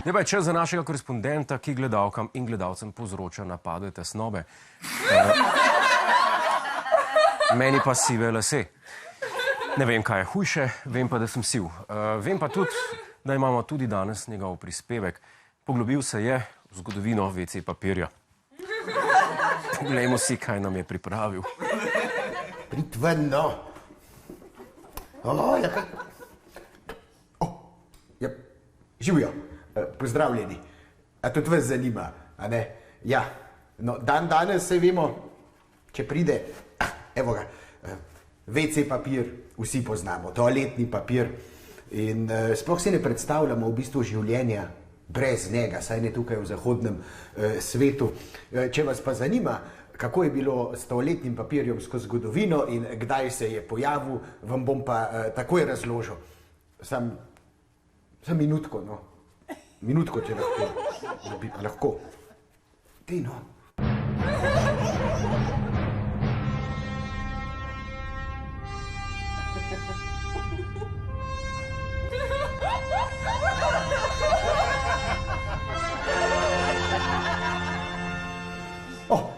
Zdaj pa je čas za našega korespondenta, ki gledalkam in gledalcem povzroča napade tesnobe. Meni pa sive lase. Ne vem, kaj je hujše, vem pa, da sem siv. Vem pa tudi, da imamo tudi danes njegov prispevek. Poglobil se je v zgodovino WC papirja. Poglejmo si, kaj nam je pripravil. Pritvrno. Živijo, pozdravljeni. A tudi vas zanima, a ne? Ja, no, danes se vemo, če pride, evo ga, WC papir, vsi poznamo, toaletni papir in sploh si ne predstavljamo v bistvu življenja brez njega, saj ne tukaj v zahodnem svetu. Če vas pa zanima, kako je bilo s toaletnim papirjem skozi zgodovino in kdaj se je pojavil, vam bom pa takoj razložil. Sam minutko, no. Minutko, če lahko. Lahko. Dej, no.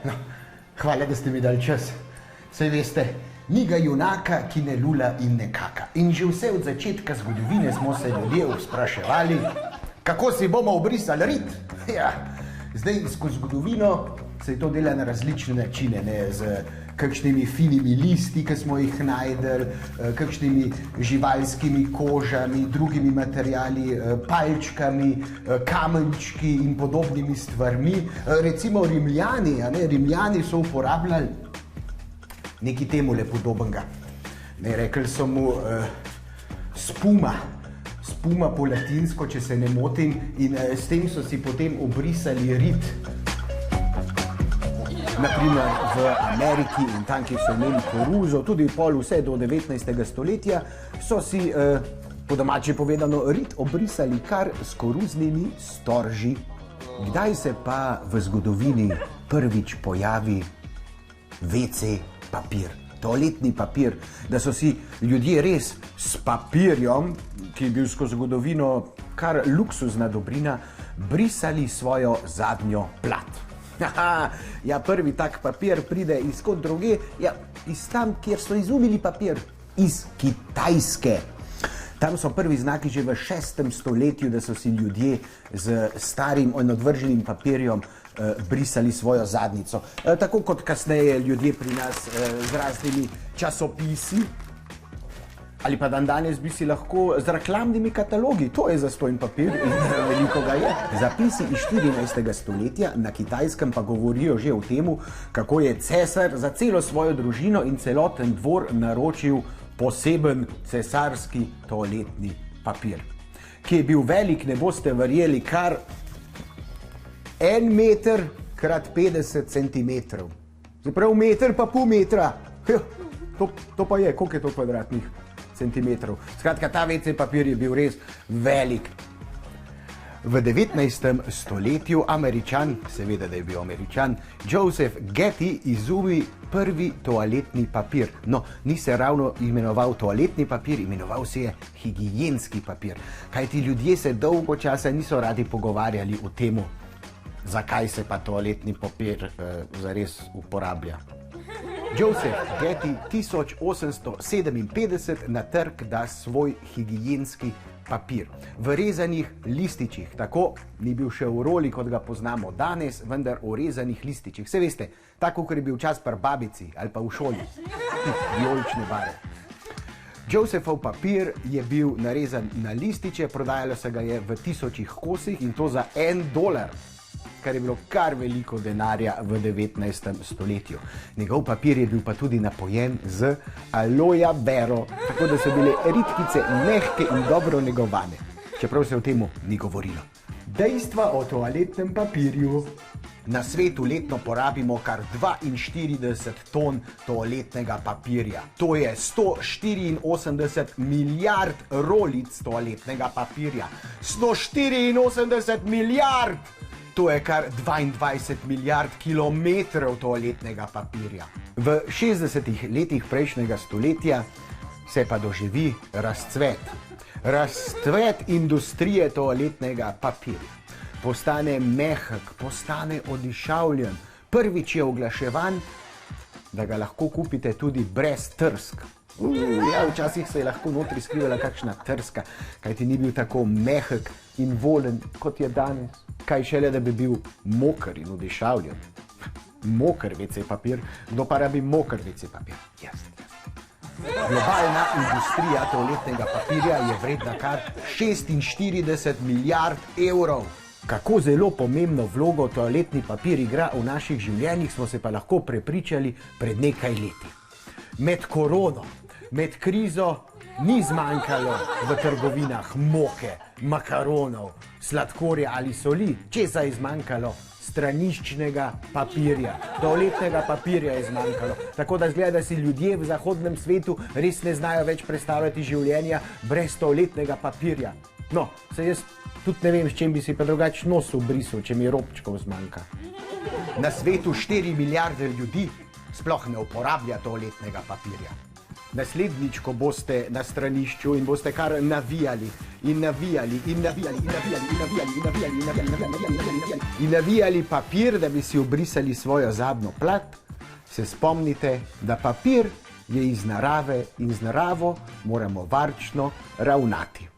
No. Hvala, da ste mi dali čas. Saj veste, ni ga junaka, ki ne lula in ne kaka. In že vse od začetka zgodovine smo se ljudje spraševali, kako si bomo obrisali rit. Ja, zdaj skozi zgodovino se je to dela na različne načine, ne, z kakšnimi finimi listi, ki smo jih najdeli, kakšnimi živalskimi kožami, drugimi materiali, palčkami, kamenčki in podobnimi stvarmi. Recimo Rimljani so uporabljali nekaj temule podobnega. Rekli so mu spuma po latinsko, če se ne motim, in s tem so si potem obrisali rit. Naprimer v Ameriki in tam, kjer so imeli koruzo, tudi pol vse do 19. stoletja, so si, po domače povedano, rit obrisali kar s koruznimi storži. Kdaj se pa v zgodovini prvič pojavi WC papir, toaletni papir, da so si ljudje res s papirjem, ki je bil skozi zgodovino kar luksuzna dobrina, brisali svojo zadnjo plat. Ja, prvi tak papir pride iz kod druge, ja, iz tam, kjer so izumili papir, iz Kitajske. Tam so prvi znaki že v 6. stoletju, da so si ljudje z starim in odvrženim papirjem brisali svojo zadnjico. Tako kot kasneje ljudje pri nas z raznimi časopisi, ali pa danes bi si lahko z reklamnimi katalogi, to je zastonj papir in veliko ga je. Zapisi iz 14. stoletja na Kitajskem pa govorijo že o tem, kako je cesar za celo svojo družino in celoten dvor naročil poseben cesarski toaletni papir, ki je bil velik, ne boste verjeli, kar 1 meter krat 50 centimetrov. Zaprav meter pa pol metra. To pa je, koliko je to kvadratnih centimetrov. Skratka, ta WC papir je bil res velik. V 19. stoletju Američan, seveda, da je bil Američan, Joseph Getty izumi prvi toaletni papir. No, ni se ravno imenoval toaletni papir, imenoval se je higienski papir. Kajti ljudje se dolgo časa niso radi pogovarjali o tem, zakaj se pa toaletni papir zares uporablja. Joseph Getty 1857 na trg da svoj higienski papir v rezanih lističih. Tako ni bil še v roli, kot ga poznamo danes, vendar v rezanih lističih. Se veste, tako, kot je bil čas pri babici ali pa v šoli. Vijolične barve. Josephov papir je bil narezan na lističe, prodajalo se ga je v 1000 kosih in to za $1, kar je bilo kar veliko denarja v 19. stoletju. Njegov papir je bil pa tudi napojen z aloja vero, tako da so bile ritkice mehke in dobro negovane, čeprav se o tem ni govorilo. Dejstva o toaletnem papirju. Na svetu letno porabimo kar 42 ton toaletnega papirja. To je 184 milijard rolic toaletnega papirja. 184 milijard! To je kar 22 milijard kilometrov toaletnega papirja. V 60. letih prejšnjega stoletja se pa doživi razcvet. Razcvet industrije toaletnega papirja. Postane mehek, postane odišavljen. Prvič je oglaševan, da ga lahko kupite tudi brez trsk. Ja, včasih se je lahko notri skrivala kakšna trska, kajti ni bil tako mehek in volen, kot je danes. Kaj šele, da bi bil moker in odišavljen. Moker WC papir, kdo pa rabi moker WC papir? Jaz. Globalna industrija toaletnega papirja je vredna kar 46 milijard evrov. Kako zelo pomembno vlogo toaletni papir igra v naših življenjih, smo se pa lahko prepričali pred nekaj leti. Med korono, med krizo ni zmanjkalo v trgovinah moke, makaronov, sladkorja ali soli. Česa je zmanjkalo? Straniščnega papirja, toaletnega papirja je zmanjkalo. Tako da zgleda, da si ljudje v zahodnem svetu res ne znajo več predstavljati življenja brez toaletnega papirja. No, se jaz tudi ne vem, s čim bi si pa drugače nos obrisal, če mi robčkov zmanjka. Na svetu 4 milijarde ljudi sploh ne uporablja toaletnega papirja. Naslednjič, ko boste na stranišču in boste kar navijali in navijali papir, da bi si obrisali svojo zadnjo plat, se spomnite, da papir je iz narave in z naravo moramo varčno ravnati.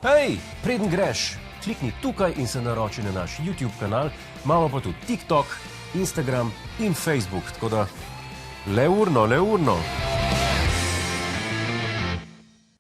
Hej, preden greš, klikni tukaj in se naroči na naš YouTube kanal, imamo pa tudi TikTok, Instagram in Facebook, tako da le urno.